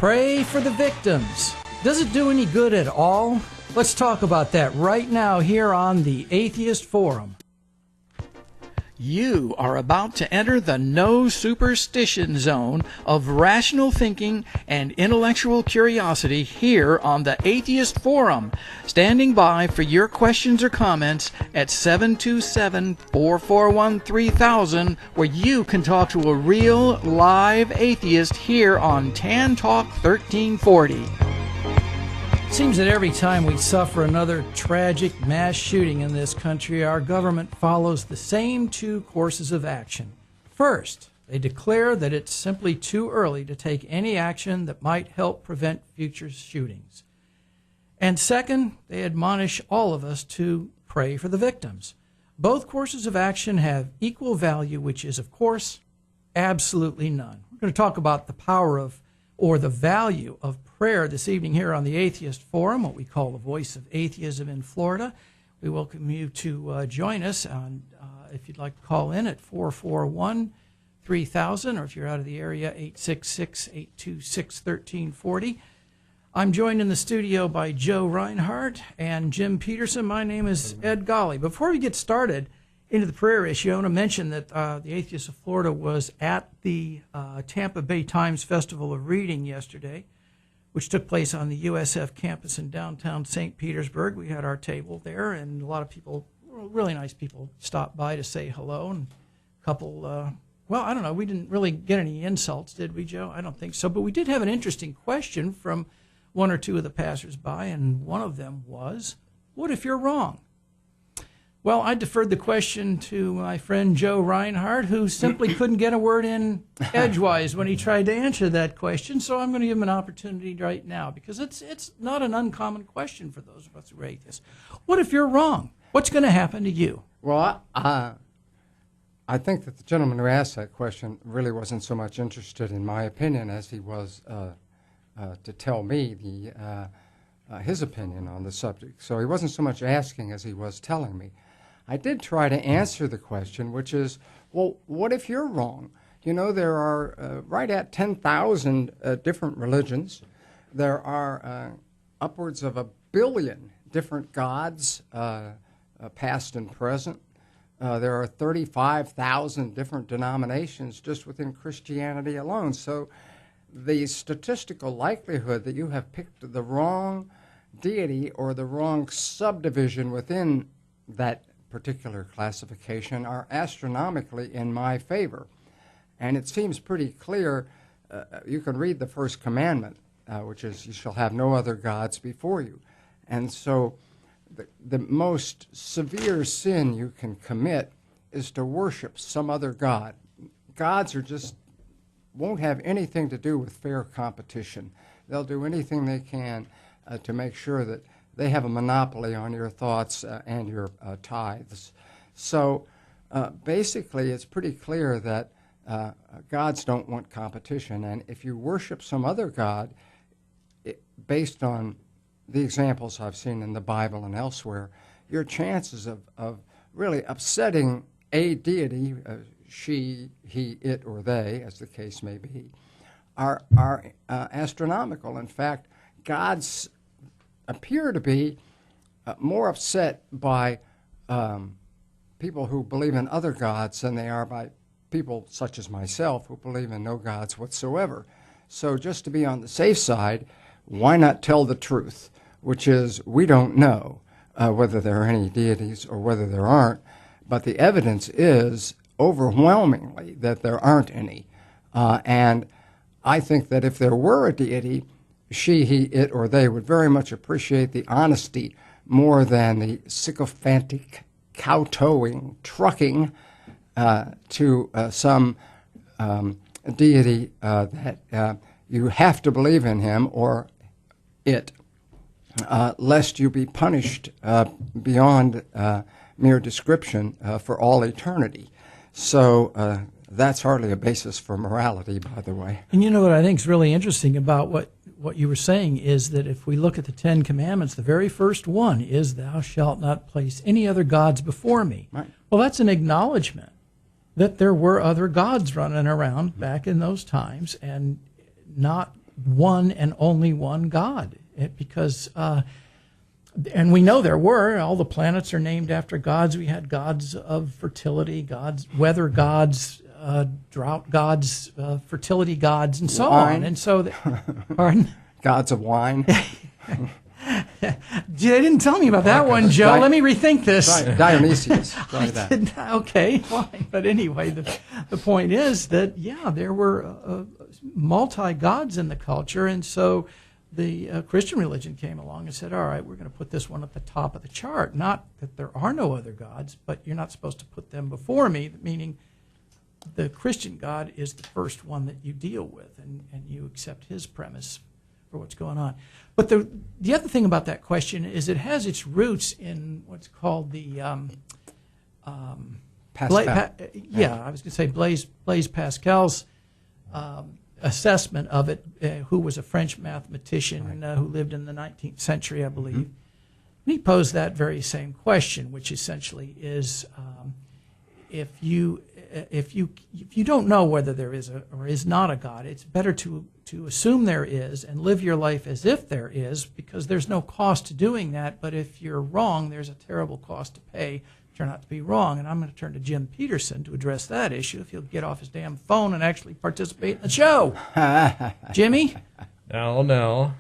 Pray for the victims. Does it do any good at all? Let's talk about that right now here on the Atheist Forum. You are about to enter the no superstition zone of rational thinking and intellectual curiosity here on the Atheist Forum. Standing by for your questions or comments at 727-441-3000, where you can talk to a real live atheist here on Tan Talk 1340. Seems that every time we suffer another tragic mass shooting in this country, our government follows the same two courses of action. First, they declare that it's simply too early to take any action that might help prevent future shootings. And second, they admonish all of us to pray for the victims. Both courses of action have equal value, which is, of course, absolutely none. We're going to talk about the power of, or the value of, prayer this evening here on the Atheist Forum, what we call the voice of atheism in Florida. We welcome you to join us on, if you'd like to call in at 441-3000, or if you're out of the area, 866-826-1340. I'm joined in the studio by Joe Reinhardt and Jim Peterson. My name is Ed Golly. Before we get started into the prayer issue, I want to mention that the Atheists of Florida was at the Tampa Bay Times Festival of Reading yesterday, which took place on the USF campus in downtown St. Petersburg. We had our table there, and a lot of people, really nice people, stopped by to say hello. And a couple, well, I don't know, we didn't really get any insults, did we, Joe? I don't think so. But we did have an interesting question from one or two of the passersby, and one of them was, what if you're wrong? Well, I deferred the question to my friend Joe Reinhardt, who simply couldn't get a word in edgewise when he tried to answer that question. So I'm going to give him an opportunity right now, because it's not an uncommon question for those of us who are atheists. What if you're wrong? What's going to happen to you? Well, I think that the gentleman who asked that question really wasn't so much interested in my opinion as he was to tell me his opinion on the subject. So he wasn't so much asking as he was telling me. I did try to answer the question, which is, well, what if you're wrong? You know, there are right at 10,000 different religions. There are upwards of 1 billion different gods, past and present. There are 35,000 different denominations just within Christianity alone. So the statistical likelihood that you have picked the wrong deity or the wrong subdivision within that particular classification are astronomically in my favor. And it seems pretty clear. You can read the first commandment, which is, you shall have no other gods before you. And so the most severe sin you can commit is to worship some other god. Gods are just won't have anything to do with fair competition. They'll do anything they can to make sure that they have a monopoly on your thoughts and your tithes. So basically, it's pretty clear that gods don't want competition. And if you worship some other god, based on the examples I've seen in the Bible and elsewhere, your chances of really upsetting a deity, she, he, it, or they, as the case may be, are astronomical. In fact, gods appear to be more upset by people who believe in other gods than they are by people such as myself who believe in no gods whatsoever. So just to be on the safe side, why not tell the truth, which is we don't know whether there are any deities or whether there aren't, but the evidence is overwhelmingly that there aren't any. And I think that if there were a deity, she, he, it, or they would very much appreciate the honesty more than the sycophantic kowtowing, trucking to some deity that you have to believe in him or it, lest you be punished beyond mere description for all eternity. So that's hardly a basis for morality, by the way. And you know what I think is really interesting about what you were saying is that if we look at the Ten Commandments, the very first one is, thou shalt not place any other gods before me. Right. Well, that's an acknowledgement that there were other gods running around back in those times, and not one and only one God. Because and we know there were. All the planets are named after gods. We had gods of fertility, gods, weather gods, drought gods, fertility gods, and so wine. on. And so, pardon? Gods of wine. They didn't tell me about that one, Joe. Let me rethink this. Right, Dionysius. Try that. Okay, fine. But anyway, the point is that, yeah, there were multi-gods in the culture, and so the Christian religion came along and said, all right, we're going to put this one at the top of the chart. Not that there are no other gods, but you're not supposed to put them before me, meaning the Christian God is the first one that you deal with, and you accept his premise for what's going on. But the other thing about that question is it has its roots in what's called the Pascal. I was going to say Blaise Pascal's assessment of it, who was a French mathematician who lived in the 19th century, I believe. Mm-hmm. And he posed that very same question, which essentially is, if you don't know whether there is or is not a God, it's better to assume there is and live your life as if there is, because there's no cost to doing that. But if you're wrong, there's a terrible cost to pay. Turn out to be wrong. And I'm going to turn to Jim Peterson to address that issue, if he'll get off his damn phone and actually participate in the show. Jimmy? Now.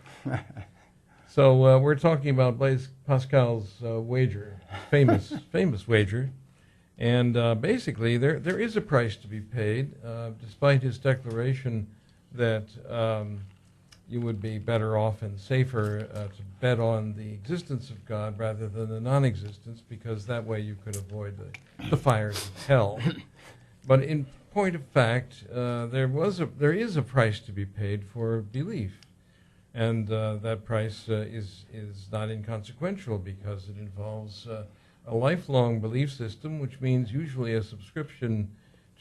So we're talking about Blaise Pascal's wager, famous wager. And basically, there is a price to be paid, despite his declaration that you would be better off and safer to bet on the existence of God rather than the non-existence, because that way you could avoid the fires of hell. But in point of fact, there is a price to be paid for belief, and that price is not inconsequential, because it involves a lifelong belief system, which means usually a subscription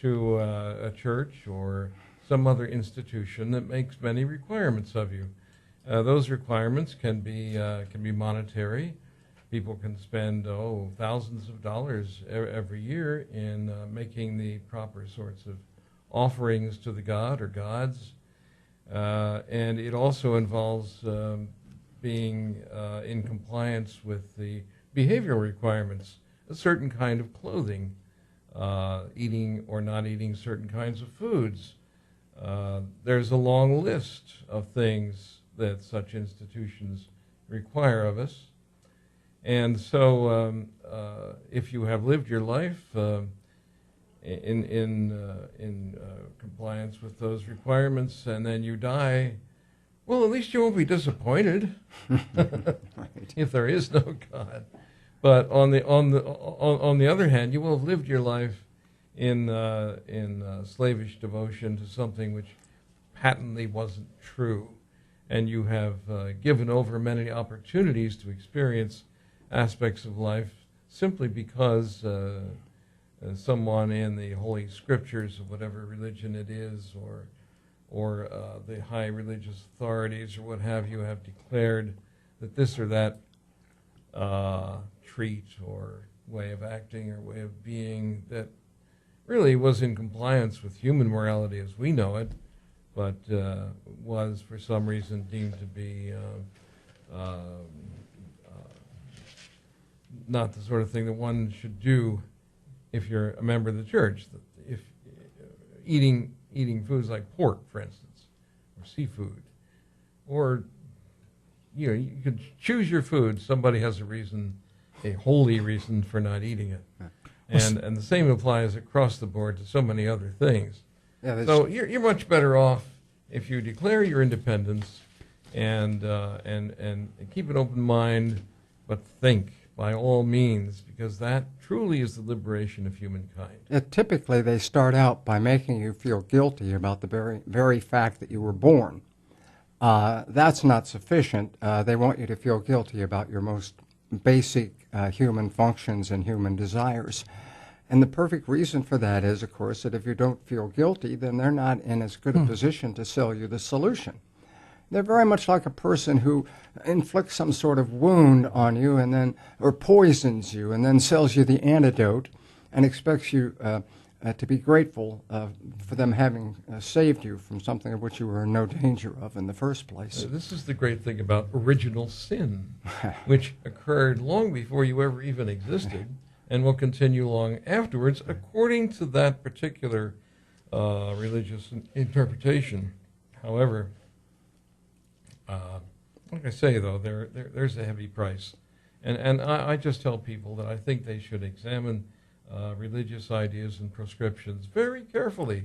to a church or some other institution that makes many requirements of you. Those requirements can be monetary. People can spend thousands of dollars every year in making the proper sorts of offerings to the god or gods, and it also involves being in compliance with the behavioral requirements, a certain kind of clothing, eating or not eating certain kinds of foods. There's a long list of things that such institutions require of us. And so if you have lived your life in compliance with those requirements and then you die, well, at least you won't be disappointed if there is no God. But on the other hand, you will have lived your life in slavish devotion to something which patently wasn't true, and you have given over many opportunities to experience aspects of life simply because someone in the Holy Scriptures of whatever religion it is, or the high religious authorities or what have you, have declared that this or that treat or way of acting or way of being that really was in compliance with human morality as we know it, but was for some reason deemed to be not the sort of thing that one should do if you're a member of the church. If eating foods like pork, for instance, or seafood, or you could choose your food. Somebody has a reason, a holy reason for not eating it, and the same applies across the board to so many other things. Yeah, so you're much better off if you declare your independence and keep an open mind, but think by all means, because that truly is the liberation of humankind. Typically, they start out by making you feel guilty about the very fact that you were born. That's not sufficient. They want you to feel guilty about your most basic human functions and human desires. And the perfect reason for that is, of course, that if you don't feel guilty, then they're not in as good a position to sell you the solution. They're very much like a person who inflicts some sort of wound on you and then, or poisons you and then sells you the antidote and expects you to be grateful for them having saved you from something of which you were in no danger of in the first place. This is the great thing about original sin, which occurred long before you ever even existed and will continue long afterwards, according to that particular religious interpretation. However, like I say, though, there's a heavy price. And I just tell people that I think they should examine religious ideas and prescriptions very carefully,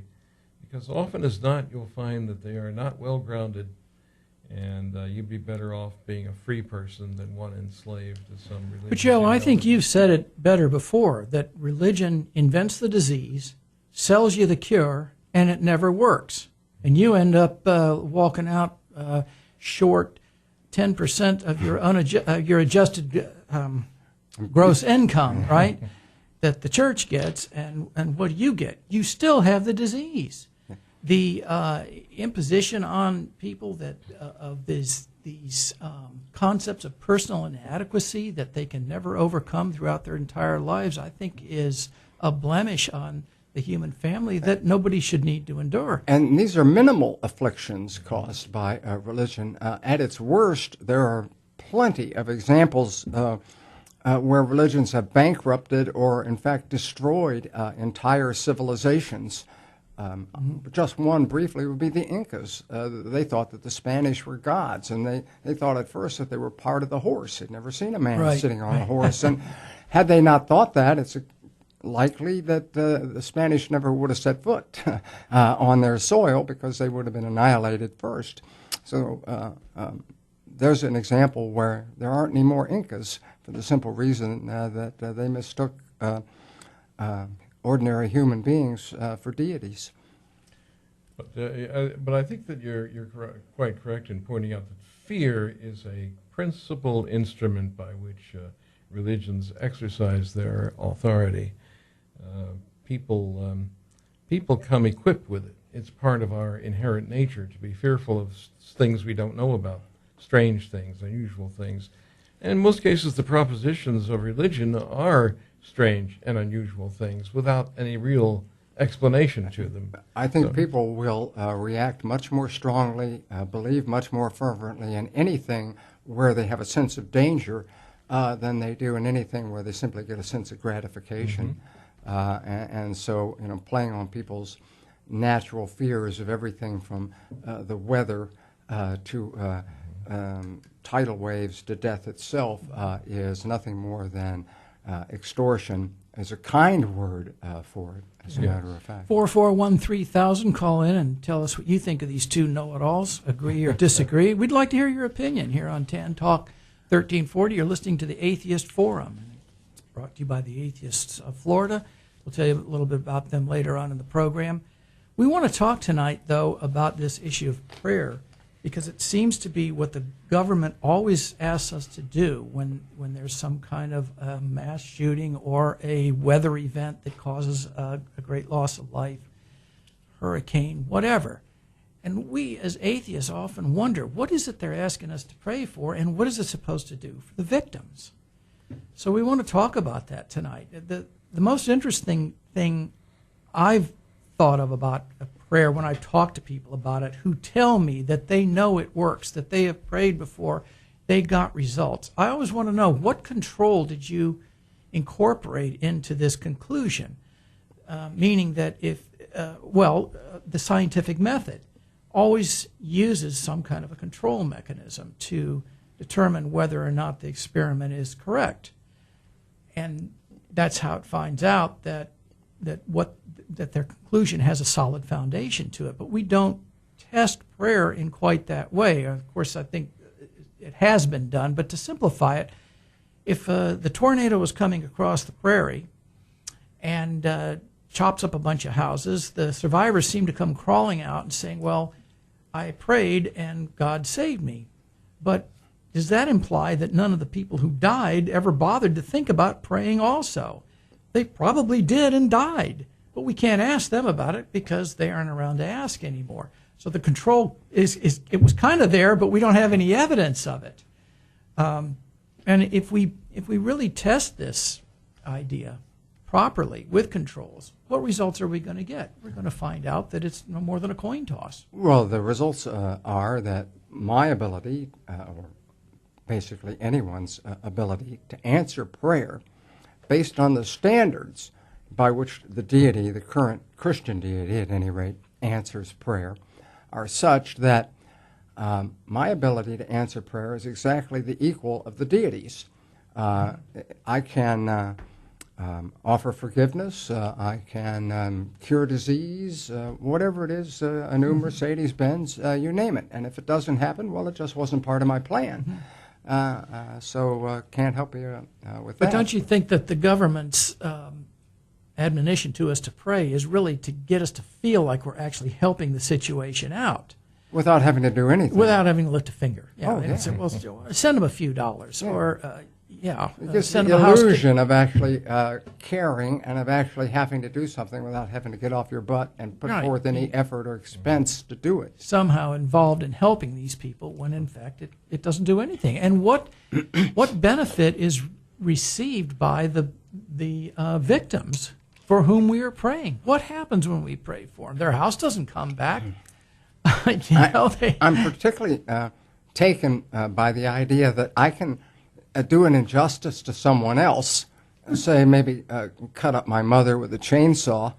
because often as not, you'll find that they are not well grounded, and you'd be better off being a free person than one enslaved to some religion. But Joe, I think you've said it better before, that religion invents the disease, sells you the cure, and it never works. And you end up walking out short 10% of your adjusted gross income, right? That the church gets, and what do you get? You still have the disease. The imposition on people that of these concepts of personal inadequacy that they can never overcome throughout their entire lives, I think, is a blemish on the human family that nobody should need to endure. And these are minimal afflictions caused by religion. At its worst, there are plenty of examples where religions have bankrupted or, in fact, destroyed entire civilizations. Just one briefly would be the Incas. They thought that the Spanish were gods, and they thought at first that they were part of the horse. They'd never seen a man sitting on a horse. And had they not thought that, it's likely that the Spanish never would have set foot on their soil, because they would have been annihilated first. So there's an example where there aren't any more Incas, for the simple reason that they mistook ordinary human beings for deities. But I think that you're quite correct in pointing out that fear is a principal instrument by which religions exercise their authority. People come equipped with it. It's part of our inherent nature to be fearful of things we don't know about, strange things, unusual things. And in most cases, the propositions of religion are strange and unusual things without any real explanation to them. I think people will react much more strongly, believe much more fervently in anything where they have a sense of danger than they do in anything where they simply get a sense of gratification. And so, playing on people's natural fears of everything from the weather to tidal waves to death itself is nothing more than extortion, is a kind word for it, as a matter of fact. 441-3000, call in and tell us what you think of these two know-it-alls, agree or disagree. We'd like to hear your opinion here on Tan Talk 1340. You're listening to the Atheist Forum. It's brought to you by the Atheists of Florida. We'll tell you a little bit about them later on in the program. We want to talk tonight, though, about this issue of prayer, because it seems to be what the government always asks us to do when there's some kind of mass shooting or a weather event that causes a great loss of life, hurricane, whatever. And we as atheists often wonder, what is it they're asking us to pray for, and what is it supposed to do for the victims? So we want to talk about that tonight. The most interesting thing I've thought of about prayer when I talk to people about it who tell me that they know it works, that they have prayed before, they got results. I always want to know, what control did you incorporate into this conclusion? Meaning that the scientific method always uses some kind of a control mechanism to determine whether or not the experiment is correct. And that's how it finds out that their conclusion has a solid foundation to it. But we don't test prayer in quite that way. Of course, I think it has been done, but to simplify it, if the tornado was coming across the prairie and chops up a bunch of houses, the survivors seem to come crawling out and saying, well, I prayed and God saved me. But does that imply that none of the people who died ever bothered to think about praying also? They probably did and died, but we can't ask them about it because they aren't around to ask anymore. So the control it was kind of there, but we don't have any evidence of it. And if we really test this idea, properly with controls, what results are we going to get? We're going to find out that it's no more than a coin toss. Well, the results are that my ability, or basically anyone's ability, to answer prayer based on the standards by which the deity, the current Christian deity at any rate, answers prayer, are such that my ability to answer prayer is exactly the equal of the deity's. I can offer forgiveness, I can cure disease, whatever it is, a new Mercedes-Benz, you name it. And if it doesn't happen, well, it just wasn't part of my plan. So can't help you with that. But don't you think that the government's admonition to us to pray is really to get us to feel like we're actually helping the situation out? Without having to do anything. Without having to lift a finger. Yeah, Oh, yeah. Say, well, send them a few dollars. Yeah. Or, It gives send the them a house illusion of actually caring and of actually having to do something without having to get off your butt and put Right. forth any effort or expense to do it. somehow involved in helping these people when in fact it doesn't do anything. And what benefit is received by the victims for whom we are praying? What happens when we pray for them? Their house doesn't come back. I'm particularly taken by the idea that I can do an injustice to someone else, say maybe cut up my mother with a chainsaw,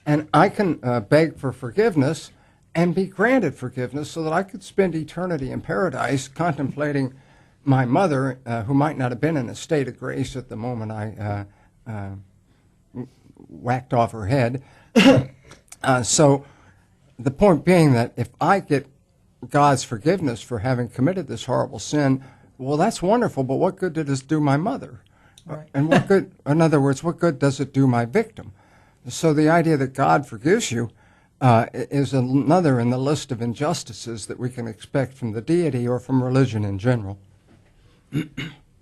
and I can beg for forgiveness and be granted forgiveness so that I could spend eternity in paradise contemplating my mother, who might not have been in a state of grace at the moment I whacked off her head. So the point being that if I get God's forgiveness for having committed this horrible sin, well, that's wonderful, but what good did this do my mother? Right. And what good, in other words, what good does it do my victim? So the idea that God forgives you is another in the list of injustices that we can expect from the deity or from religion in general.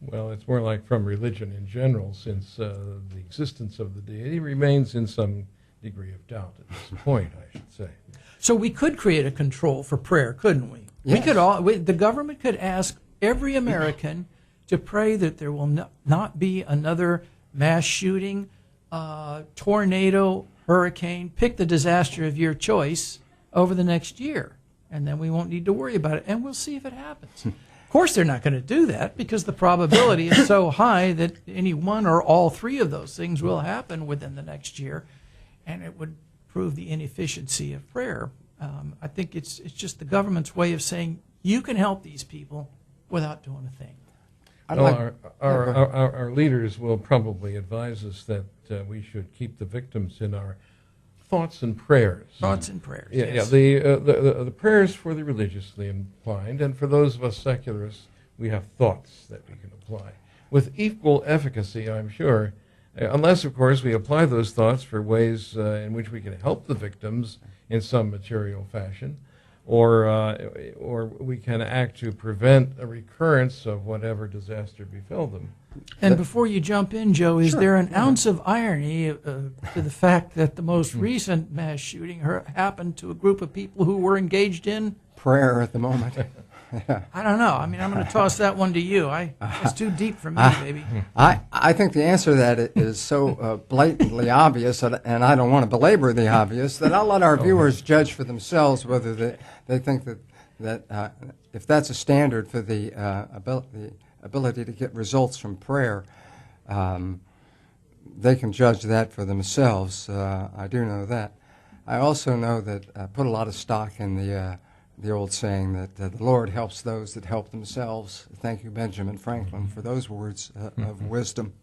Well, it's more like from religion in general, since the existence of the deity remains in some degree of doubt at this point, I should say. So we could create a control for prayer, couldn't we? Yes. The government could ask every American to pray that there will not be another mass shooting, tornado, hurricane, pick the disaster of your choice over the next year. And then we won't need to worry about it, and we'll see if it happens. Of course, they're not going to do that because the probability is so high that any one or all three of those things will happen within the next year, and it would prove the inefficiency of prayer. I think it's just the government's way of saying you can help these people without doing a thing. Our leaders will probably advise us that we should keep the victims in our thoughts and prayers. Thoughts and prayers. Yeah, Yes. the prayers for the religiously inclined, and for those of us secularists, we have thoughts that we can apply with equal efficacy, I'm sure, unless, of course, we apply those thoughts for ways in which we can help the victims in some material fashion, or we can act to prevent a recurrence of whatever disaster befell them. And before you jump in, Joe, is Sure. there an ounce of irony to the fact that the most recent mass shooting happened to a group of people who were engaged in? Prayer at the moment. I don't know. I mean, I'm going to toss that one to you. It's too deep for me, baby. I think the answer to that is so blatantly obvious, and I don't want to belabor the obvious, that I'll let our viewers judge for themselves whether they think that if that's a standard for the ability to get results from prayer, they can judge that for themselves. I do know that. I also know that I put a lot of stock in the old saying that the Lord helps those that help themselves. Thank you, Benjamin Franklin, for those words of wisdom.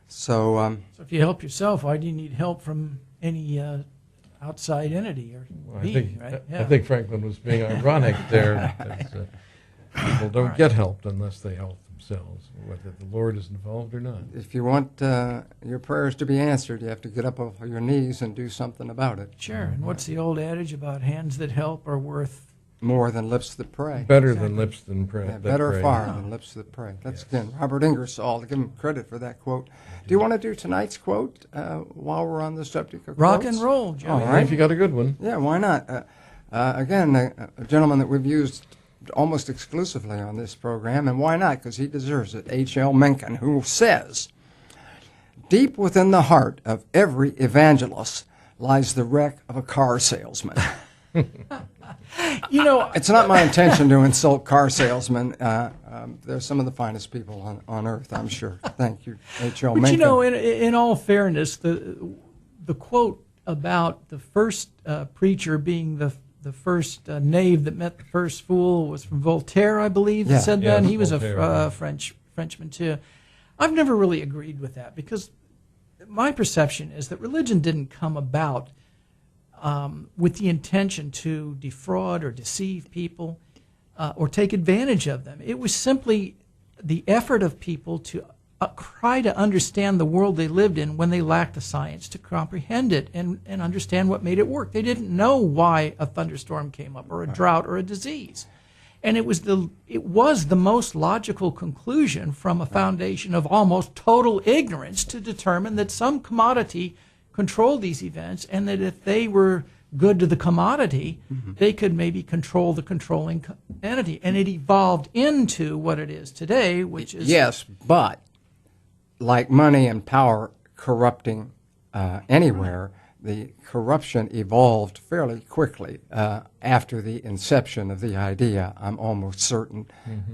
So So if you help yourself, why do you need help from any outside entity or being, right? I think Franklin was being ironic there. Because, people don't get helped unless they help themselves, whether the Lord is involved or not. if you want your prayers to be answered, you have to get up off your knees and do something about it. Sure. And what's the old adage about hands that help are worth? More than lips that pray. Better than lips than pray. Yeah, that better pray. far than lips that pray. That's, Yes. again, Robert Ingersoll. To give him credit for that quote. Do you want to do tonight's quote while we're on the subject of Rock quotes? and roll, Joe. All Well, right. if you got a good one. Yeah, why not? Again, a gentleman that we've used almost exclusively on this program, and why not? Because he deserves it. H.L. Mencken, who says, Deep within the heart of every evangelist lies the wreck of a car salesman. You know, It's not my intention to insult car salesmen. They're some of the finest people on earth, I'm sure. Thank you, H.L. but Mencken. you know, in all fairness, the quote about the first preacher being the first knave that met the first fool was from Voltaire, I believe. Yeah. Said that, Yes, and he was Voltaire, a yeah. Frenchman too. I've never really agreed with that because my perception is that religion didn't come about with the intention to defraud or deceive people or take advantage of them. It was simply the effort of people to try to understand the world they lived in when they lacked the science to comprehend it and understand what made it work. They didn't know why a thunderstorm came up or a drought or a disease. And it was the most logical conclusion from a foundation of almost total ignorance to determine that some commodity controlled these events, and that if they were good to the commodity, they could maybe control the controlling entity. And it evolved into what it is today, which is... Yes, but like money and power corrupting anywhere, the corruption evolved fairly quickly after the inception of the idea. I'm almost certain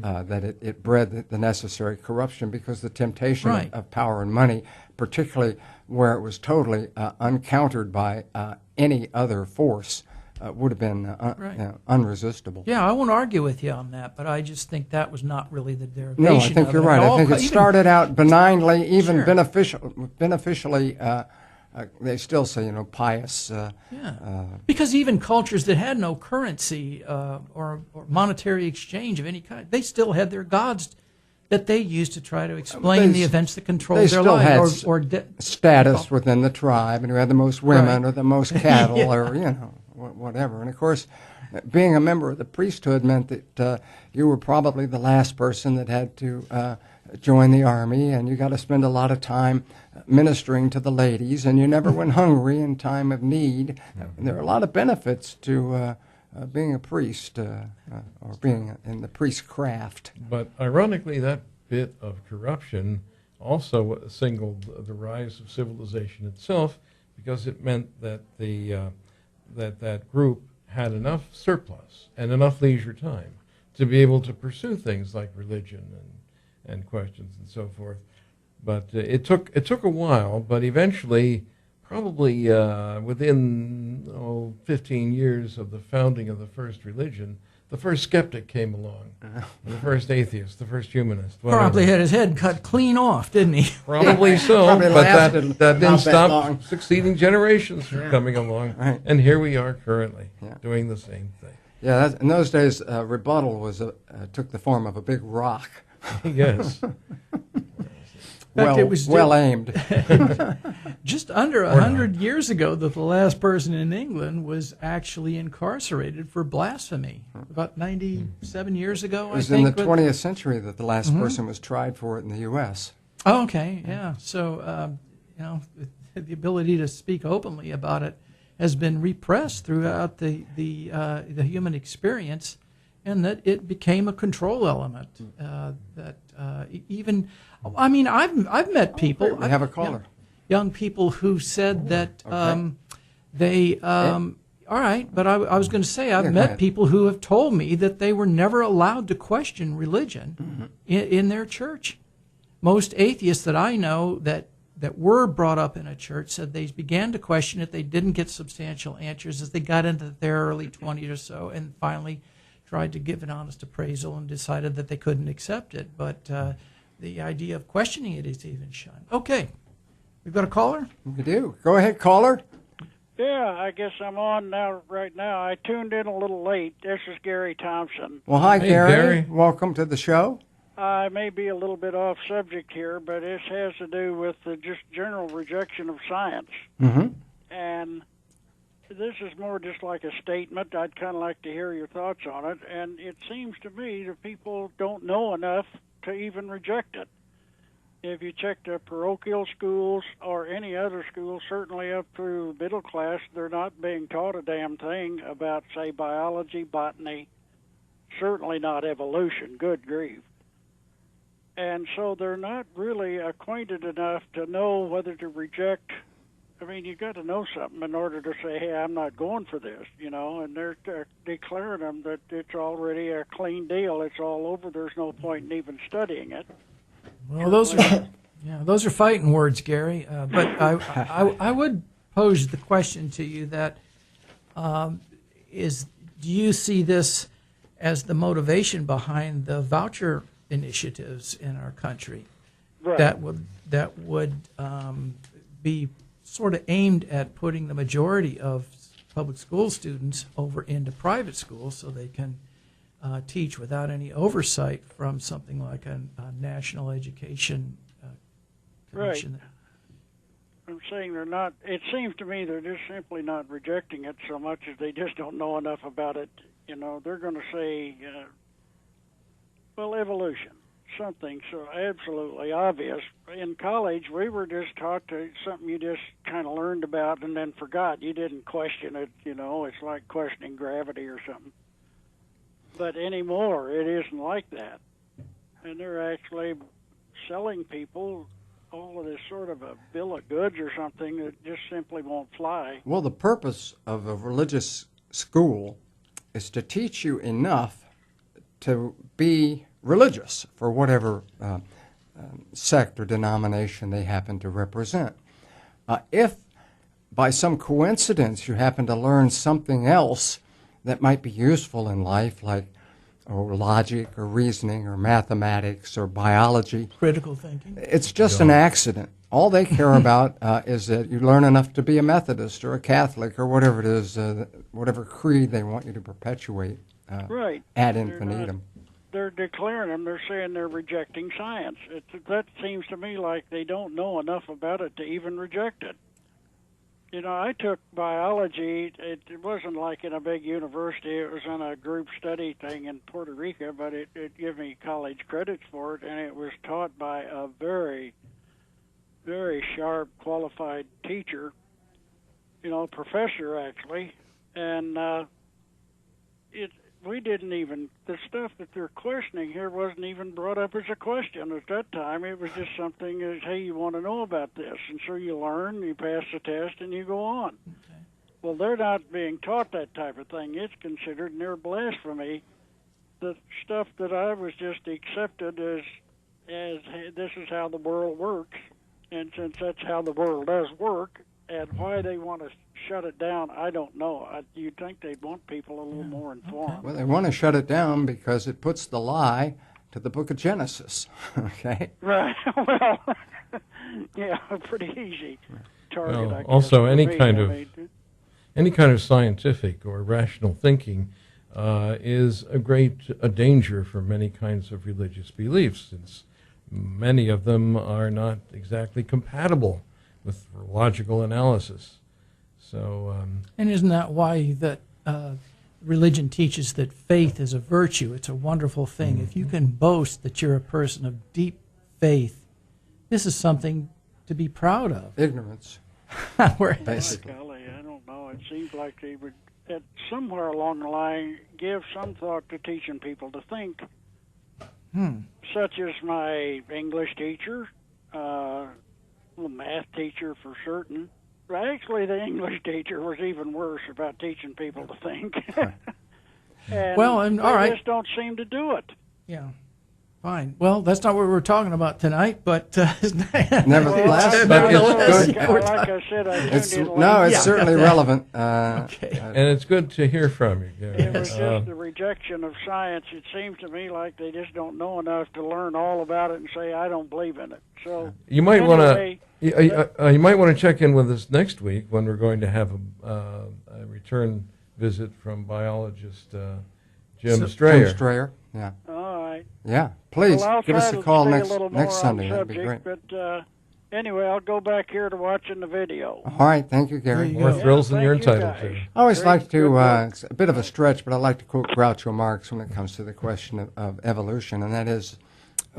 that it bred the necessary corruption because the temptation Right. of power and money, particularly where it was totally uncountered by any other force, would have been unresistible. Yeah, I won't argue with you on that, but I just think that was not really the derivation. No, I think of you're it. right. I think it Even- started out benignly, even Sure. beneficially. They still say, pious. Because even cultures that had no currency or monetary exchange of any kind, they still had their gods that they used to try to explain the events that controlled They their still had lives. status within the tribe, and who had the most women Right. or the most cattle, Yeah. or whatever. And of course, being a member of the priesthood meant that you were probably the last person that had to join the army, and you got to spend a lot of time ministering to the ladies, and you never went hungry in time of need. And there are a lot of benefits to being a priest or being in the priest craft. But ironically, that bit of corruption also signaled the rise of civilization itself, because it meant that that group had enough surplus and enough leisure time to be able to pursue things like religion and questions and so forth. But it took a while, but eventually, probably within 15 years of the founding of the first religion, the first skeptic came along, the first atheist, the first humanist. whatever. Probably had his head cut clean off, didn't he? Probably so, Probably but lasted that not didn't that stop long. succeeding generations from coming along. Right. And here we are currently Yeah. doing the same thing. Yeah, in those days, rebuttal was took the form of a big rock. Yes. fact, it was well aimed. Just under 100 years ago that the last person in England was actually incarcerated for blasphemy. About 97 years ago, It was I think. in the 20th century that the last person was tried for it in the U.S. Oh, okay, yeah. So, the ability to speak openly about it has been repressed throughout the human experience, and that it became a control element. I've met people. We have a caller. Young people who said that Okay. they. All right, but I was going to say I've Yeah, go met ahead. people who have told me that they were never allowed to question religion Mm-hmm. in their church. Most atheists that I know that were brought up in a church said they began to question it. They didn't get substantial answers as they got into their early 20s or so, and finally tried to give an honest appraisal and decided that they couldn't accept it. But the idea of questioning it is even shunned. Okay, we've got a caller. We do. Go ahead, caller. Yeah, I guess I'm on now. Right now, I tuned in a little late. This is Gary Thompson. Well, hi, Hey, Gary. Gary. Welcome to the show. I may be a little bit off subject here, but this has to do with the just general rejection of science. Mm-hmm. And this is more just like a statement. I'd kind of like to hear your thoughts on it. And it seems to me that people don't know enough to even reject it. If you check the parochial schools or any other school, certainly up through middle class, they're not being taught a damn thing about, say, biology, botany, certainly not evolution. Good grief. and so they're not really acquainted enough to know whether to reject. I mean, you got to know something in order to say, "Hey, I'm not going for this," and they're declaring them that it's already a clean deal. It's all over. There's no point in even studying it. Well, those are fighting words, Gary. But I would pose the question to you that do you see this as the motivation behind the voucher initiatives in our country? Right. That would be sort of aimed at putting the majority of public school students over into private schools so they can teach without any oversight from something like a national education commission. Right. I'm saying they're not. It seems to me they're just simply not rejecting it so much as they just don't know enough about it. They're going to say, well, evolution, something so absolutely obvious. In college, we were just taught to something you just kind of learned about and then forgot. You didn't question it. It's like questioning gravity or something. But anymore, it isn't like that. And they're actually selling people all of this sort of a bill of goods or something that just simply won't fly. Well, the purpose of a religious school is to teach you enough to be religious for whatever sect or denomination they happen to represent. If by some coincidence you happen to learn something else that might be useful in life, like logic or reasoning or mathematics or biology, Critical thinking. it's just an accident. All they care about is that you learn enough to be a Methodist or a Catholic or whatever it is, whatever creed they want you to perpetuate Right. ad infinitum. They're declaring them. They're saying they're rejecting science. That seems to me like they don't know enough about it to even reject it. I took biology. It wasn't like in a big university. It was in a group study thing in Puerto Rico, but it gave me college credits for it, and it was taught by a very, very sharp, qualified teacher, professor actually, and we didn't even, the stuff that they're questioning here wasn't even brought up as a question at that time. It was just something as, hey, you want to know about this, and so you learn, you pass the test, and you go on. Okay. Well, they're not being taught that type of thing. It's considered near blasphemy. The stuff that I was just accepted as hey, this is how the world works, and since that's how the world does work, and why they want to shut it down, I don't know. You'd think they'd want people a little more informed. Well, they want to shut it down because it puts the lie to the book of Genesis, okay? Right. Well, yeah, pretty easy target, Well, I guess, also, for any me. kind I of mean, any kind of scientific or rational thinking is a danger for many kinds of religious beliefs, since many of them are not exactly compatible with logical analysis. So, And isn't that why that religion teaches that faith is a virtue? It's a wonderful thing. If you can boast that you're a person of deep faith, this is something to be proud of. Ignorance, Whereas- basically. golly, I don't know. It seems like they would, somewhere along the line, give some thought to teaching people to think. Such as my English teacher, math teacher for certain. Actually, the English teacher was even worse about teaching people to think. And Well, and they all right. just don't seem to do it. Yeah. Fine. Well, that's not what we're talking about tonight, but Nevertheless, but it's good. yeah, we're like talking- I said, I It's, tuned in no, late. it's certainly relevant. Okay. and it's good to hear from you, Gary. It was just the rejection of science. It seems to me like they just don't know enough to learn all about it and say, I don't believe in it. So You might want anyway, to. You might want to check in with us next week when we're going to have a return visit from biologist Jim Strayer. Jim Strayer, yeah. all right. Yeah, please Well, I'll give us try a to call stay next a little more next on Sunday. the That'd be great. subject, but anyway, I'll go back here to watching the video. All right, thank you, Gary. There you More go. thrills than thank you're you, entitled guys. to. I always Great, like good to, work. it's a bit of a stretch, but I like to quote Groucho Marx when it comes to the question of evolution, and that is,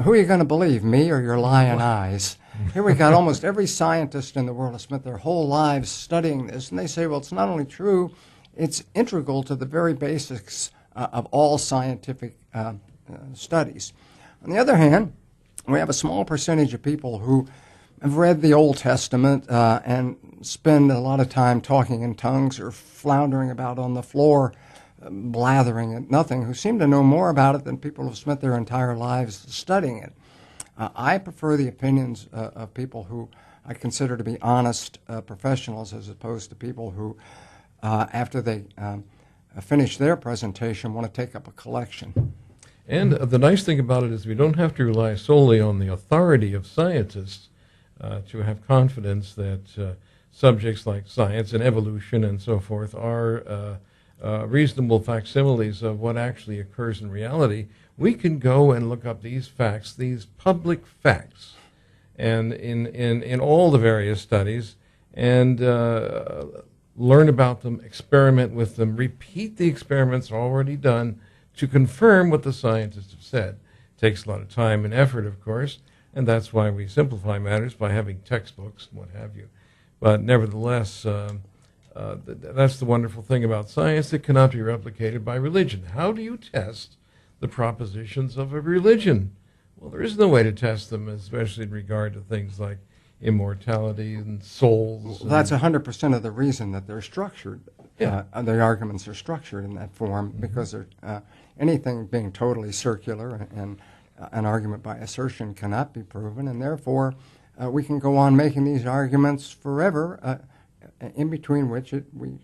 who are you going to believe, me or your lying eyes? Here we got almost every scientist in the world has spent their whole lives studying this, and they say, well, it's not only true, it's integral to the very basics of all scientific studies. On the other hand, we have a small percentage of people who have read the Old Testament and spend a lot of time talking in tongues or floundering about on the floor, blathering at nothing, who seem to know more about it than people who have spent their entire lives studying it. I prefer the opinions of people who I consider to be honest professionals, as opposed to people who, after they finish their presentation, want to take up a collection. And the nice thing about it is we don't have to rely solely on the authority of scientists to have confidence that subjects like science and evolution and so forth are reasonable facsimiles of what actually occurs in reality. We can go and look up these facts, these public facts, and in all the various studies, and learn about them, experiment with them, repeat the experiments already done to confirm what the scientists have said. It takes a lot of time and effort, of course, and that's why we simplify matters by having textbooks and what have you. But nevertheless, that's the wonderful thing about science. It cannot be replicated by religion. How do you test the propositions of a religion? Well, there is no way to test them, especially in regard to things like immortality and souls. Well, that's 100% of the reason that they're structured. Yeah. The arguments are structured in that form because anything being totally circular and an argument by assertion cannot be proven, and therefore we can go on making these arguments forever, in between which we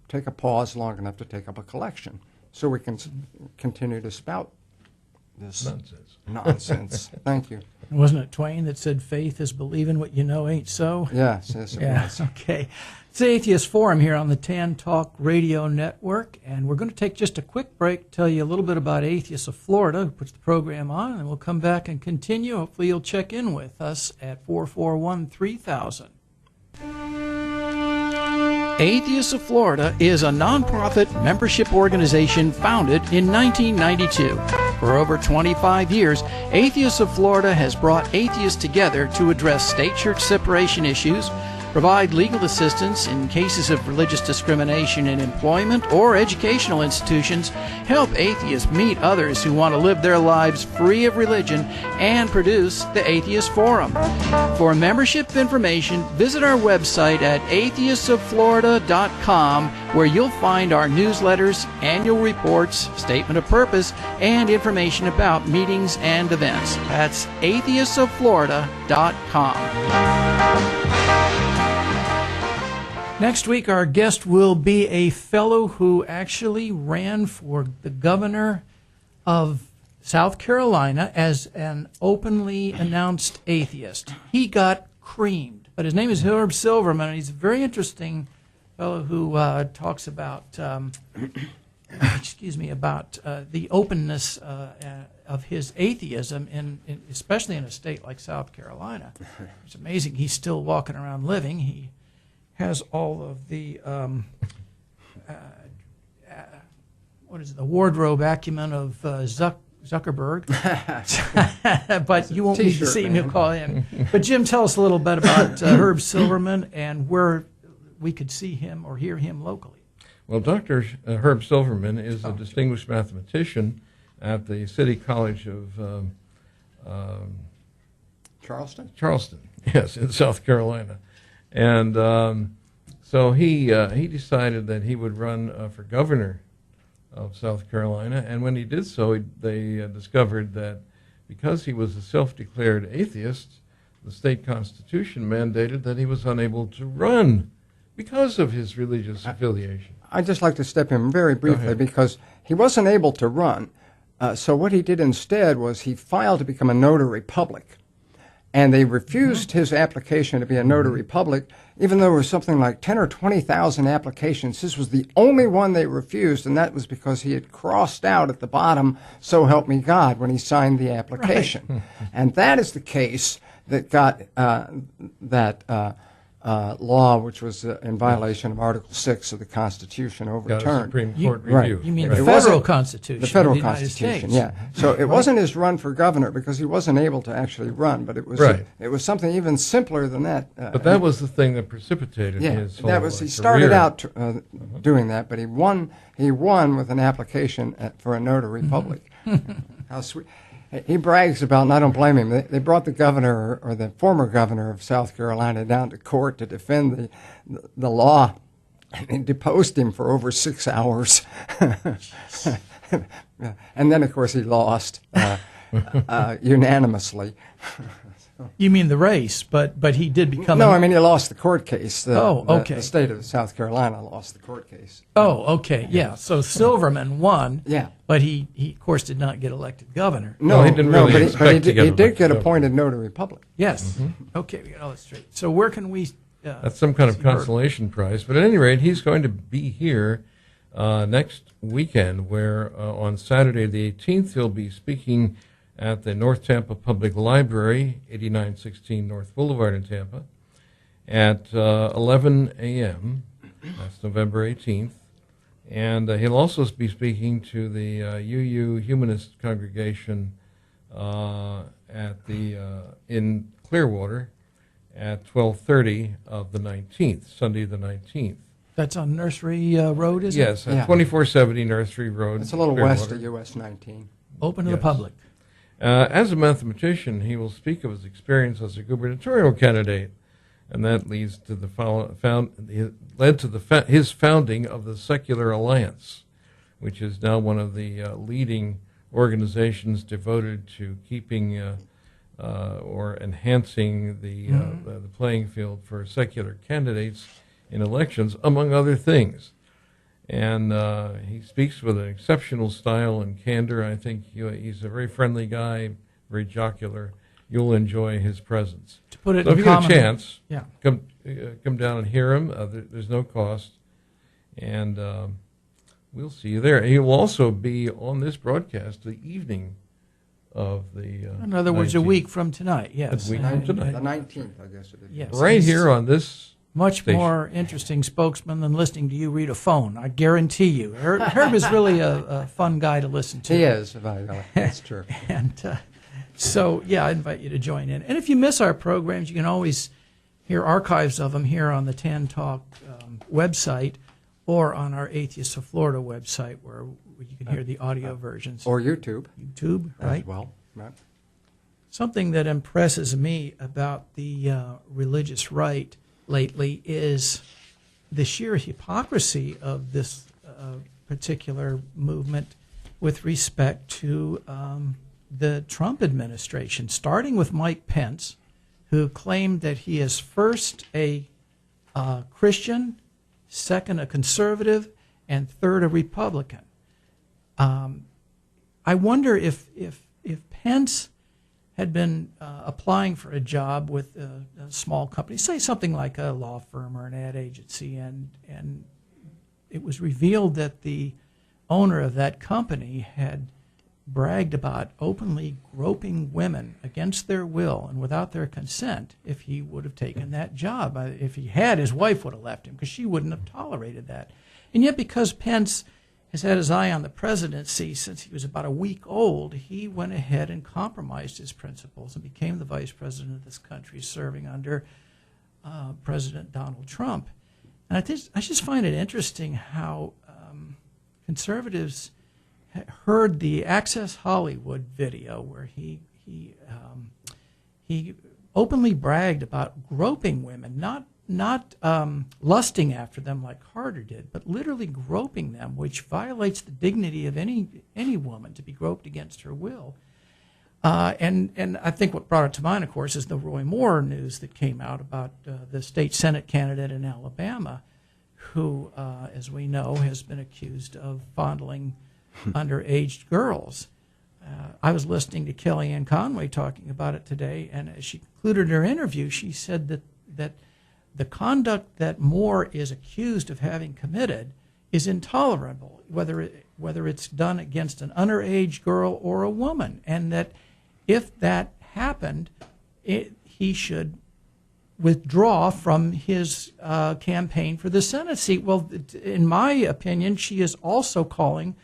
take a pause long enough to take up a collection, so we can continue to spout this nonsense. Thank you. Wasn't it Twain that said faith is believing what you know ain't so? Yes, it was. Okay. It's the Atheist Forum here on the Tan Talk Radio Network, and we're going to take just a quick break, tell you a little bit about Atheists of Florida, who puts the program on, and we'll come back and continue. Hopefully you'll check in with us at 441-3000. Atheists of Florida is a nonprofit membership organization founded in 1992. For over 25 years, Atheists of Florida has brought atheists together to address state-church separation issues, provide legal assistance in cases of religious discrimination in employment or educational institutions, help atheists meet others who want to live their lives free of religion, and produce the Atheist Forum. For membership information, visit our website at atheistofflorida.com, where you'll find our newsletters, annual reports, statement of purpose, and information about meetings and events. That's atheistofflorida.com. Next week, our guest will be a fellow who actually ran for the governor of South Carolina as an openly announced atheist. He got creamed, but his name is Herb Silverman, and he's a very interesting fellow who talks about, the openness of his atheism, especially in a state like South Carolina. It's amazing he's still walking around living. He has all of the the wardrobe acumen of Zuckerberg, but you won't need to see him. He'll call in. But Jim, tell us a little bit about Herb Silverman and where we could see him or hear him locally. Well, Dr. Herb Silverman is a distinguished mathematician at the City College of Charleston? Charleston, yes, in South Carolina. And so he decided that he would run for governor of South Carolina. And when he did so, they discovered that because he was a self-declared atheist, the state constitution mandated that he was unable to run because of his religious affiliation. I'd just like to step in very briefly because he wasn't able to run. So what he did instead was he filed to become a notary public. And they refused his application to be a notary public, even though there was something like 10 or 20,000 applications. This was the only one they refused, and that was because he had crossed out at the bottom, "So help me God," when he signed the application. Right. And that is the case that got law, which was in violation of Article 6 of the Constitution, overturned. Got a Supreme Court review. Right. You mean the federal Constitution? The federal of the United Constitution, States. yeah. So it wasn't his run for governor because he wasn't able to actually run, but it was it was something even simpler than that. But that was the thing that precipitated his whole that was he started career. out doing that, but he won with an application for a notary public. How sweet. He brags about, and I don't blame him, they brought the governor or the former governor of South Carolina down to court to defend the law, and they deposed him for over 6 hours. And then, of course, he lost unanimously. You mean the race, but he did become... No, I mean, he lost the court case. Okay. The state of South Carolina lost the court case. Oh, okay, yeah. So Silverman won, Yeah. but he of course, did not get elected governor. No, he didn't really but expect to get he did elected get governor. appointed notary public. Yes. Okay, we got all that straight. So where can we... That's some kind of see Herb? consolation prize. But at any rate, he's going to be here next weekend, where on Saturday the 18th, he'll be speaking at the North Tampa Public Library, 8916 North Boulevard in Tampa, at 11 a.m. That's November 18th. And he'll also be speaking to the UU Humanist Congregation in Clearwater at 12:30 of the 19th, Sunday the 19th. That's on Nursery Road, is it? Yes, at Yeah. 2470 Nursery Road. It's a little west Clearwater. of US 19. Open to the Yes. public. As a mathematician, he will speak of his experience as a gubernatorial candidate, and that leads to his founding of the Secular Alliance, which is now one of the leading organizations devoted to keeping or enhancing the playing field for secular candidates in elections, among other things. And he speaks with an exceptional style and candor. I think he's a very friendly guy, very jocular. You'll enjoy his presence. To put it So in if you get a common, chance, yeah. come down and hear him. There's no cost. And we'll see you there. He will also be on this broadcast the evening of the In other words, a 19th. week from tonight, yes. A week from tonight. The 19th, I guess it is. Yes. Right He's here on this much station. more interesting spokesman than listening to you read a phone, I guarantee you. Herb is really a fun guy to listen to. He is. That's true. And so, yeah, I invite you to join in. And if you miss our programs, you can always hear archives of them here on the Tan Talk website or on our Atheists of Florida website, where you can hear the audio versions. Or YouTube. YouTube, right? As well. Right. Something that impresses me about the religious right lately is the sheer hypocrisy of this particular movement with respect to the Trump administration, starting with Mike Pence, who claimed that he is first a Christian, second a conservative, and third a Republican. I wonder if Pence had been applying for a job with a small company, say something like a law firm or an ad agency, and it was revealed that the owner of that company had bragged about openly groping women against their will and without their consent if he would have taken that job. If he had, his wife would have left him because she wouldn't have tolerated that. And yet because Pence has had his eye on the presidency since he was about a week old, he went ahead and compromised his principles and became the vice president of this country, serving under President Donald Trump. And I just find it interesting how conservatives heard the Access Hollywood video where he openly bragged about groping women, not lusting after them like Carter did, but literally groping them, which violates the dignity of any woman to be groped against her will. And I think what brought it to mind, of course, is the Roy Moore news that came out about the state Senate candidate in Alabama, who, as we know, has been accused of fondling underage girls. I was listening to Kellyanne Conway talking about it today, and as she concluded her interview, she said that the conduct that Moore is accused of having committed is intolerable, whether it's done against an underage girl or a woman, and that if that happened, he should withdraw from his campaign for the Senate seat. Well, in my opinion, she is also calling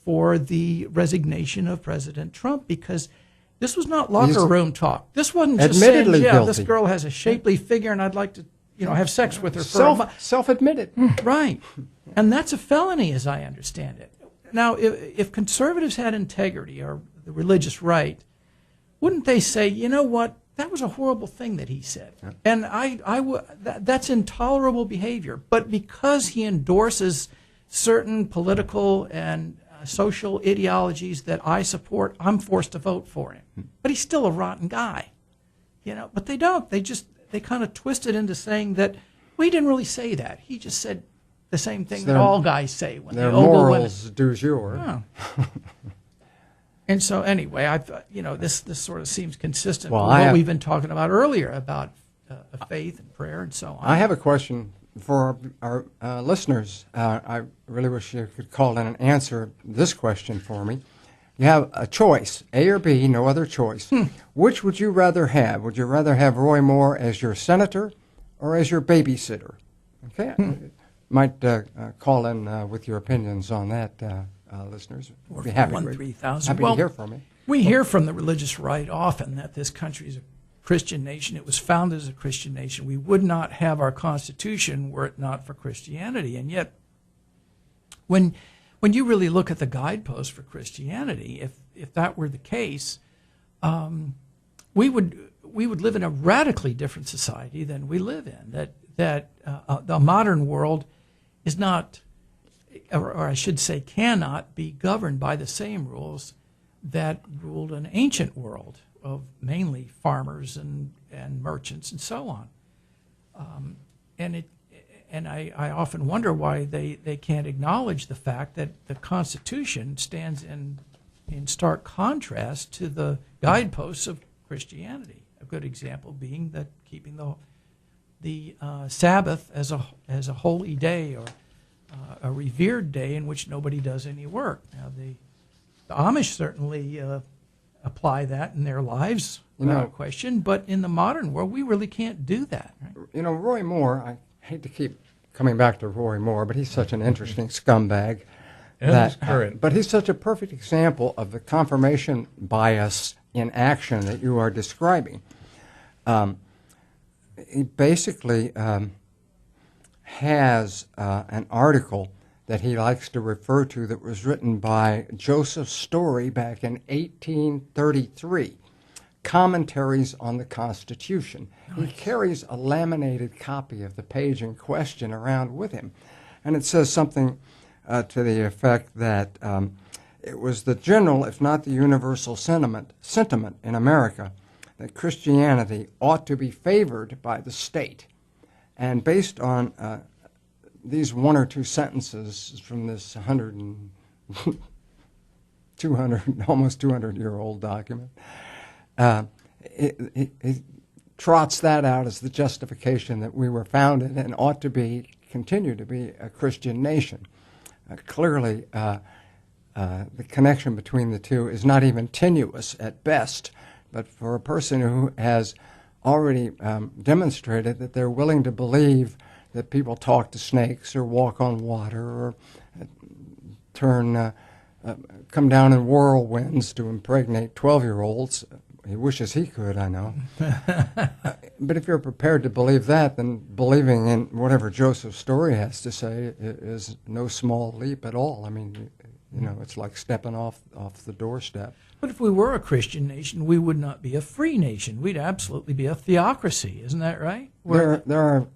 for the resignation of President Trump, because this was not locker room talk. This wasn't just saying, admittedly yeah, guilty. This girl has a shapely figure and I'd like to have sex with her for a month. Self-admitted. Right. And that's a felony, as I understand it. Now, if conservatives had integrity, or the religious right, wouldn't they say, you know what, that was a horrible thing that he said, and that's intolerable behavior. But because he endorses certain political and social ideologies that I support, I'm forced to vote for him. But he's still a rotten guy, But they don't. They kind of twist it into saying that, well, he didn't really say that. He just said the same thing that all guys say when they their ogle women. morals du jour. Oh. And so anyway, this sort of seems consistent Well, with what we've been talking about earlier about faith and prayer and so on. I have a question for our listeners. I really wish you could call in and answer this question for me. You have a choice, A or B, no other choice. Which would you rather have? Would you rather have Roy Moore as your senator or as your babysitter? Okay, might call in with your opinions on that, listeners. Or Be happy, 1-3000. happy to hear from you. We hear from the religious right often that this country is a Christian nation. It was founded as a Christian nation. We would not have our Constitution were it not for Christianity. And yet, when you really look at the guideposts for Christianity, if that were the case, we would live in a radically different society than we live in. That the modern world is not, or I should say, cannot be governed by the same rules that ruled an ancient world of mainly farmers and merchants and so on. And I often wonder why they can't acknowledge the fact that the Constitution stands in stark contrast to the guideposts of Christianity. A good example being that keeping the Sabbath as a holy day or a revered day in which nobody does any work. Now the Amish certainly apply that in their lives without question, but in the modern world we really can't do that. Right? Roy Moore, I hate to keep coming back to Roy Moore, but he's such an interesting scumbag. But he's such a perfect example of the confirmation bias in action that you are describing. He basically has an article that he likes to refer to that was written by Joseph Story back in 1833, Commentaries on the Constitution. Nice. He carries a laminated copy of the page in question around with him, and it says something to the effect that it was the general, if not the universal sentiment in America that Christianity ought to be favored by the state. And based on these one or two sentences from this almost 200-year-old document, it trots that out as the justification that we were founded and ought to continue to be a Christian nation. Clearly, the connection between the two is not even tenuous at best, but for a person who has already demonstrated that they're willing to believe that people talk to snakes or walk on water or come down in whirlwinds to impregnate 12-year-olds. He wishes he could, I know. But if you're prepared to believe that, then believing in whatever Joseph Story has to say is no small leap at all. I mean, it's like stepping off the doorstep. But if we were a Christian nation, we would not be a free nation. We'd absolutely be a theocracy. Isn't that right? There are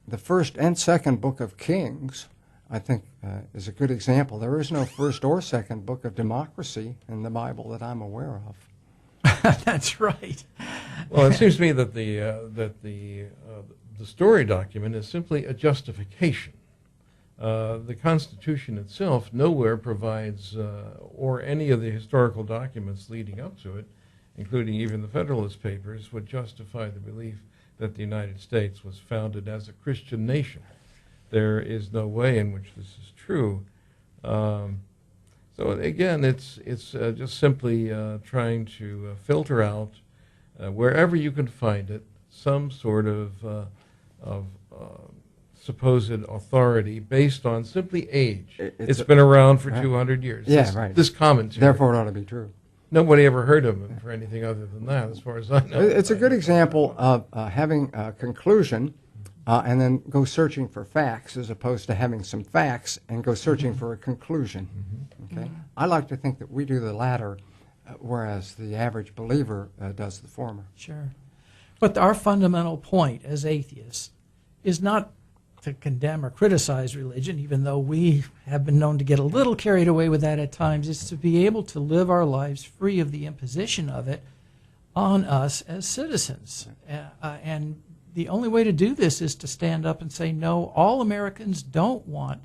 the first and second book of Kings, I think, is a good example. There is no first or second book of democracy in the Bible that I'm aware of. That's right. Well, it seems to me that the Story document is simply a justification. The Constitution itself nowhere provides, or any of the historical documents leading up to it, including even the Federalist Papers, would justify the belief that the United States was founded as a Christian nation. There is no way in which this is true. So again, it's just simply trying to filter out wherever you can find it some sort of supposed authority based on simply age. It's been around for 200 years. Yeah, right. This commentary. Therefore, it ought to be true. Nobody ever heard of him for anything other than that, as far as I know. It's a good example of having a conclusion and then go searching for facts, as opposed to having some facts and go searching for a conclusion. Okay, I like to think that we do the latter whereas the average believer does the former. Sure. But our fundamental point as atheists is not to condemn or criticize religion, even though we have been known to get a little carried away with that at times. It's to be able to live our lives free of the imposition of it on us as citizens. And the only way to do this is to stand up and say, no, all Americans don't want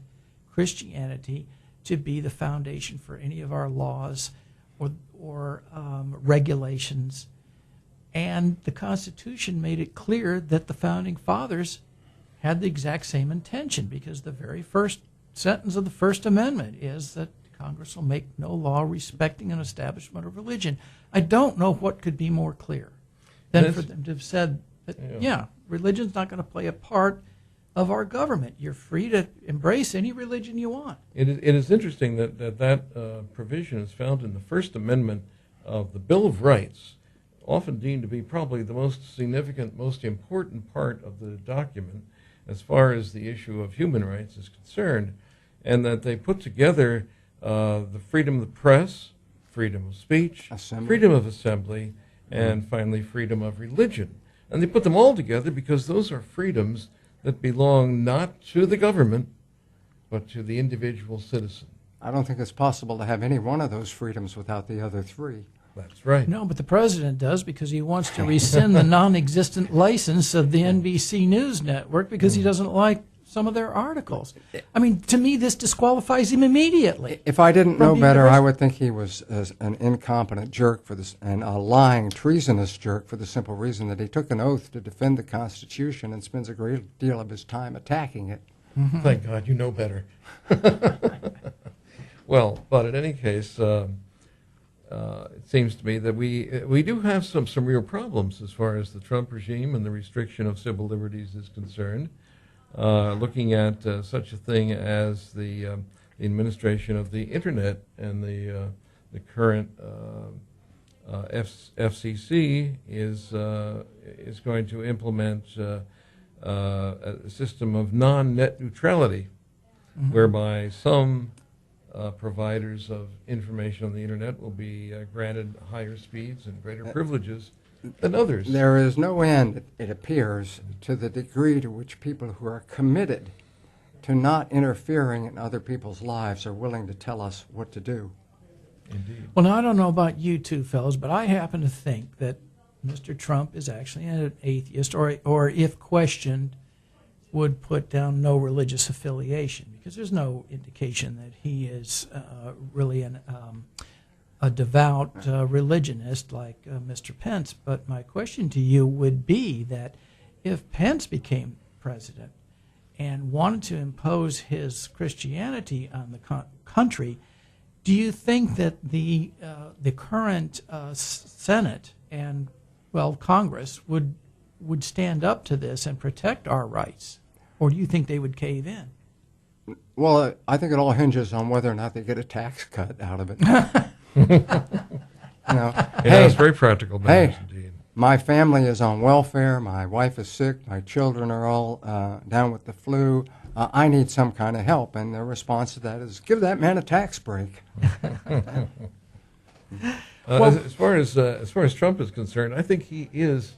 Christianity to be the foundation for any of our laws or regulations. And the Constitution made it clear that the Founding Fathers had the exact same intention, because the very first sentence of the First Amendment is that Congress will make no law respecting an establishment of religion. I don't know what could be more clear than for them to have said that, religion's not going to play a part of our government. You're free to embrace any religion you want. It is interesting that provision is found in the First Amendment of the Bill of Rights, often deemed to be probably the most significant, most important part of the document as far as the issue of human rights is concerned, and that they put together the freedom of the press, freedom of speech, freedom of assembly, and finally freedom of religion. And they put them all together because those are freedoms that belong not to the government, but to the individual citizen. I don't think it's possible to have any one of those freedoms without the other three. That's right. No, but the president does, because he wants to rescind the non-existent license of the NBC News Network because he doesn't like some of their articles. I mean, to me, this disqualifies him immediately. If I didn't know better, I would think he was an incompetent jerk for this, and a lying, treasonous jerk, for the simple reason that he took an oath to defend the Constitution and spends a great deal of his time attacking it. Mm-hmm. Thank God you know better. Well, but in any case, it seems to me that we do have some real problems as far as the Trump regime and the restriction of civil liberties is concerned. Looking at such a thing as the administration of the Internet and the current FCC is going to implement a system of non-net neutrality, whereby some providers of information on the Internet will be granted higher speeds and greater privileges than others. There is no end, it appears, to the degree to which people who are committed to not interfering in other people's lives are willing to tell us what to do. Indeed. Well, now, I don't know about you two fellows, but I happen to think that Mr. Trump is actually an atheist, or if questioned, would put down no religious affiliation, because there's no indication that he is really a devout religionist like Mr. Pence. But my question to you would be that if Pence became president and wanted to impose his Christianity on the country, do you think that the current Senate and, well, Congress would stand up to this and protect our rights? Or do you think they would cave in? Well, I think it all hinges on whether or not they get a tax cut out of it. Yeah, it's very practical matters indeed. My family is on welfare. My wife is sick. My children are all down with the flu. I need some kind of help, and their response to that is, give that man a tax break. As far as Trump is concerned, I think he is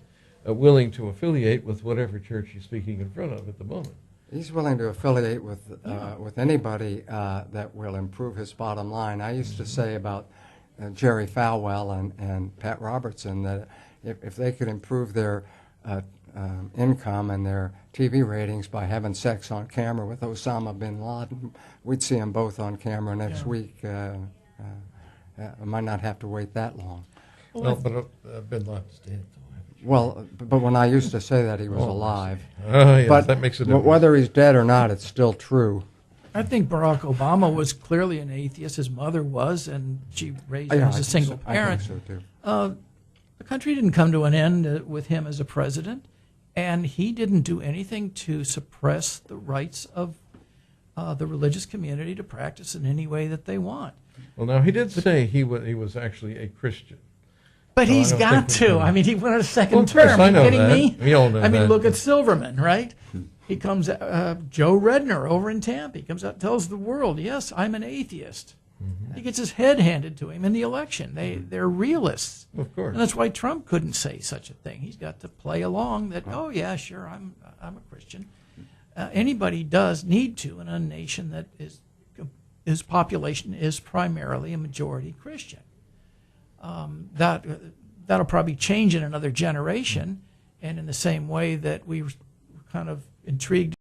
willing to affiliate with whatever church he's speaking in front of at the moment. He's willing to affiliate with anybody that will improve his bottom line. I used to say about Jerry Falwell and Pat Robertson that if they could improve their income and their TV ratings by having sex on camera with Osama bin Laden, we'd see them both on camera next week. I might not have to wait that long. Well, but bin Laden's dead. Well, but when I used to say that, he was alive. Oh, yes, but that makes a difference. Whether he's dead or not, it's still true. I think Barack Obama was clearly an atheist. His mother was, and she raised him as a single parent. I think so, too. The country didn't come to an end with him as a president, and he didn't do anything to suppress the rights of the religious community to practice in any way that they want. Well, now, he did say he was actually a Christian. But he's got to. I mean, he went a second term. I know Are you kidding that. me? We all know I mean, that. look at Silverman, right? He comes, Joe Redner over in Tampa. He comes out and tells the world, yes, I'm an atheist. He gets his head handed to him in the election. They're realists. Of course. And that's why Trump couldn't say such a thing. He's got to play along that, oh, yeah, sure, I'm a Christian. Anybody does need to in a nation that his population is primarily a majority Christian. That'll probably change in another generation, and in the same way that we were kind of intrigued